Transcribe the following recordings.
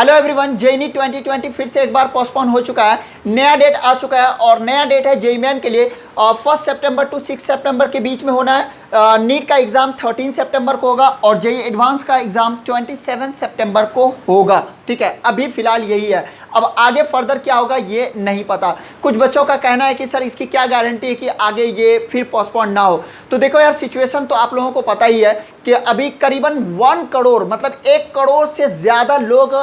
Hello everyone, JEE 2020 फिर से एक बार पोस्टपोन हो चुका है। नया डेट आ चुका है और नया डेट है जेईई मेन के लिए 1 सितंबर टू 6 सितंबर के बीच में होना है। नीट का एग्जाम 13 सितंबर को होगा और जेईई एडवांस का एग्जाम 27 सितंबर को होगा। ठीक है, अभी फिलहाल यही है। अब आगे फर्दर क्या होगा ये नहीं पता। कुछ बच्चों का कहना है कि सर इसकी क्या गारंटी है कि आगे ये फिर पोस्टपोन ना हो। तो देखो यार, सिचुएशन तो आप लोगों को पता ही है कि अभी करीबन 1 करोड़ मतलब 1 करोड़ से ज़्यादा लोग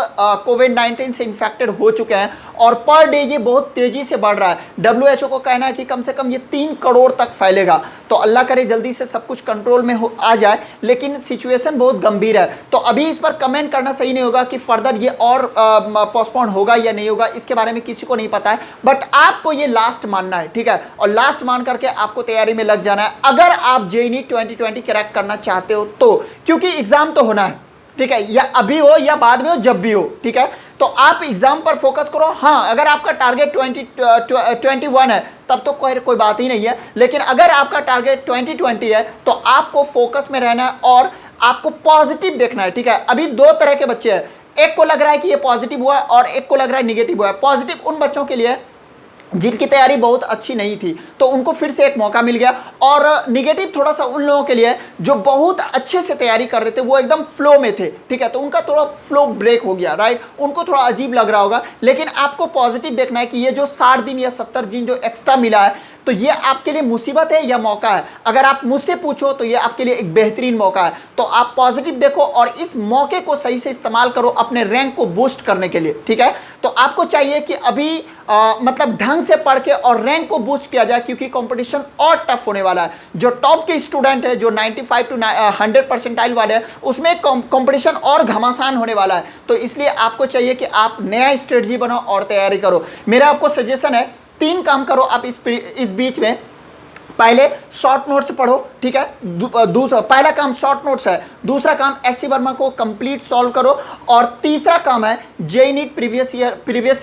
कोविड-19 से इन्फेक्टेड हो चुके हैं और पर डे ये बहुत तेज़ी से बढ़ रहा है। WHO को कहना है कि कम से कम ये 3 करोड़ तक फैलेगा। तो अल्लाह करे जल्दी से सब कुछ कंट्रोल में आ जाए, लेकिन सिचुएशन बहुत गंभीर है। तो अभी इस पर कमेंट करना सही नहीं होगा कि फर्दर ये और पोस्टपोन होगा या नहीं होगा, इसके बारे में किसी को नहीं पता है। बट आपको ये लास्ट मानना है, ठीक है, और लास्ट मान करके आपको तैयारी में लग जाना है अगर आप जेईई 2020 क्रैक करना चाहते हो तो, क्योंकि एग्जाम तो होना है। ठीक है, या अभी हो या बाद में हो, जब भी हो। ठीक है, तो आप एग्जाम पर फोकस करो। हाँ, अगर आपका टारगेट 21 है तब तो कोई बात ही नहीं है, लेकिन अगर आपका टारगेट 2020 है तो आपको फोकस में रहना है और आपको पॉजिटिव देखना है। ठीक है, अभी 2 तरह के बच्चे हैं, एक को लग रहा है कि ये पॉजिटिव हुआ है और एक को लग रहा है निगेटिव हुआ है। पॉजिटिव उन बच्चों के लिए जिनकी तैयारी बहुत अच्छी नहीं थी तो उनको फिर से एक मौका मिल गया, और निगेटिव थोड़ा सा उन लोगों के लिए जो बहुत अच्छे से तैयारी कर रहे थे, वो एकदम फ्लो में थे। ठीक है, तो उनका थोड़ा फ्लो ब्रेक हो गया, राइट, उनको थोड़ा अजीब लग रहा होगा। लेकिन आपको पॉजिटिव देखना है कि ये जो 60 दिन या 70 दिन जो एक्स्ट्रा मिला है, तो ये आपके लिए मुसीबत है या मौका है। अगर आप मुझसे पूछो तो ये आपके लिए एक बेहतरीन मौका है। तो आप पॉजिटिव देखो और इस मौके को सही से इस्तेमाल करो अपने रैंक को बूस्ट करने के लिए। ठीक है, तो आपको चाहिए कि अभी मतलब ढंग से पढ़ के और रैंक को बूस्ट किया जाए, क्योंकि कंपटीशन और टफ होने वाला है। जो टॉप के स्टूडेंट है, जो 95 to 100 परसेंटाइल वाले हैं, उसमें कंपटीशन और घमासान होने वाला है। तो इसलिए आपको चाहिए कि आप नया स्ट्रेटजी बनाओ और तैयारी करो। मेरा आपको सजेशन है, 3 काम करो आप इस बीच में। पहले शॉर्ट नोट्स पढ़ो। ठीक है, दूसरा पहला काम शॉर्ट नोट्स है, दूसरा काम एससी वर्मा को कंप्लीट सॉल्व करो, और तीसरा काम है जेईई नीट प्रीवियस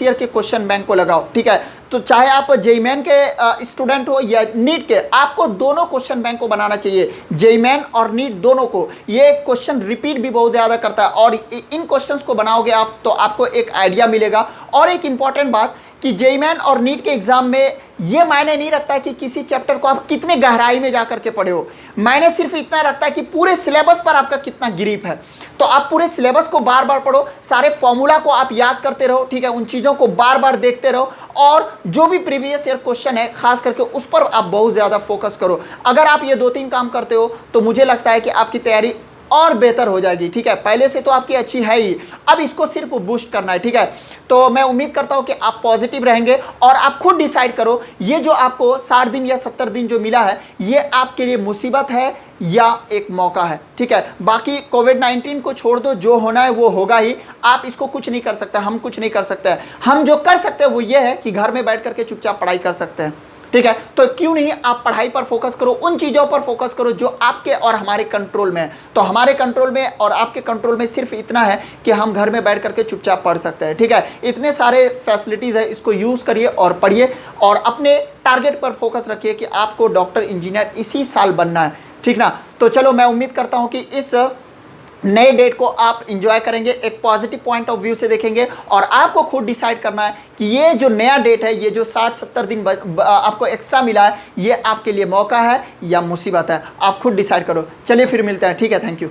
ईयर के क्वेश्चन बैंक को लगाओ। ठीक है, तो चाहे आप जेईई मेन के स्टूडेंट हो या नीट के, आपको दोनों क्वेश्चन बैंक को बनाना चाहिए, जेईई मेन और नीट दोनों को। ये क्वेश्चन रिपीट भी बहुत ज़्यादा करता है और इन क्वेश्चंस को बनाओगे आप तो आपको एक आइडिया मिलेगा। और एक इंपॉर्टेंट बात कि जेईई मेन और नीट के एग्जाम में ये मायने नहीं रखता है कि किसी चैप्टर को आप कितने गहराई में जाकर के पढ़े हो, मायने सिर्फ इतना रखता है कि पूरे सिलेबस पर आपका कितना ग्रिप है। तो आप पूरे सिलेबस को बार बार पढ़ो, सारे फॉर्मूला को आप याद करते रहो। ठीक है, उन चीज़ों को बार बार देखते रहो और जो भी प्रीवियस ईयर क्वेश्चन है खास करके उस पर आप बहुत ज़्यादा फोकस करो। अगर आप ये 2-3 काम करते हो तो मुझे लगता है कि आपकी तैयारी और बेहतर हो जाएगी। ठीक है, पहले से तो आपकी अच्छी है ही, अब इसको सिर्फ बूस्ट करना है। ठीक है, तो मैं उम्मीद करता हूं कि आप पॉजिटिव रहेंगे और आप खुद डिसाइड करो ये जो आपको 60 दिन या 70 दिन जो मिला है, ये आपके लिए मुसीबत है या एक मौका है। ठीक है, बाकी कोविड-19 को छोड़ दो, जो होना है वो होगा ही। आप इसको कुछ नहीं कर सकते, हम कुछ नहीं कर सकते हैं। हम जो कर सकते हैं वो ये है कि घर में बैठ करके चुपचाप पढ़ाई कर सकते हैं। ठीक है, तो क्यों नहीं आप पढ़ाई पर फोकस करो, उन चीज़ों पर फोकस करो जो आपके और हमारे कंट्रोल में है। तो हमारे कंट्रोल में और आपके कंट्रोल में सिर्फ इतना है कि हम घर में बैठ करके चुपचाप पढ़ सकते हैं। ठीक है, इतने सारे फैसिलिटीज़ है, इसको यूज़ करिए और पढ़िए और अपने टारगेट पर फोकस रखिए कि आपको डॉक्टर, इंजीनियर इसी साल बनना है। ठीक ना, तो चलो मैं उम्मीद करता हूँ कि इस नए डेट को आप इंजॉय करेंगे, एक पॉजिटिव पॉइंट ऑफ व्यू से देखेंगे और आपको खुद डिसाइड करना है कि ये जो नया डेट है, ये जो 60-70 दिन आपको एक्स्ट्रा मिला है, ये आपके लिए मौका है या मुसीबत है। आप खुद डिसाइड करो। चलिए फिर मिलते हैं। ठीक है, थैंक यू।